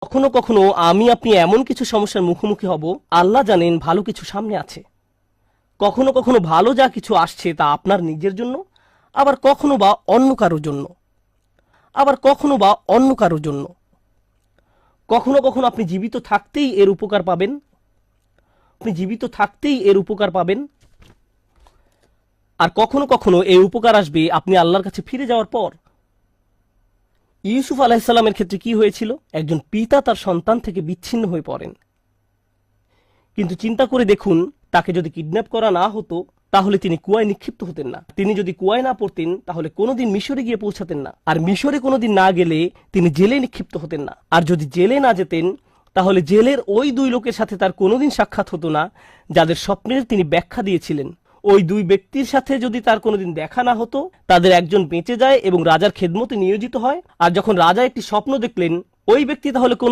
কখনো কখনো আমি আপনি এমন কিছু সমস্যার মুখোমুখি হব, আল্লাহ জানেন ভালো কিছু সামনে আছে। কখনো কখনো ভালো যা কিছু আসছে তা আপনার নিজের জন্য, আবার কখনো বা অন্য কারোর জন্য, আবার কখনো বা অন্য কারোর জন্য। কখনো কখনো আপনি জীবিত থাকতেই এর উপকার পাবেন, আপনি জীবিত থাকতেই এর উপকার পাবেন। আর কখনো কখনো এই উপকার আসবে আপনি আল্লাহর কাছে ফিরে যাওয়ার পর। ইউসুফ আলাইহিসসালামের ক্ষেত্রে কি হয়েছিল? একজন পিতা তার সন্তান থেকে বিচ্ছিন্ন হয়ে পড়েন, কিন্তু চিন্তা করে দেখুন, তাকে যদি কিডন্যাপ করা না হতো তাহলে তিনি কুয়ায় নিক্ষিপ্ত হতেন না। তিনি যদি কুয়ায় না পড়তেন তাহলে কোনোদিন মিশরে গিয়ে পৌঁছাতেন না। আর মিশরে কোনোদিন না গেলে তিনি জেলে নিক্ষিপ্ত হতেন না। আর যদি জেলে না যেতেন তাহলে জেলের ওই দুই লোকের সাথে তার কোনোদিন সাক্ষাৎ হতো না যাদের স্বপ্নের তিনি ব্যাখ্যা দিয়েছিলেন। ওই দুই ব্যক্তির সাথে যদি তার কোনোদিন দেখা না হতো, তাদের একজন বেঁচে যায় এবং রাজার খেদমতে নিয়োজিত হয়। আর যখন রাজা একটি স্বপ্ন দেখলেন, ওই ব্যক্তি তাহলে কোনো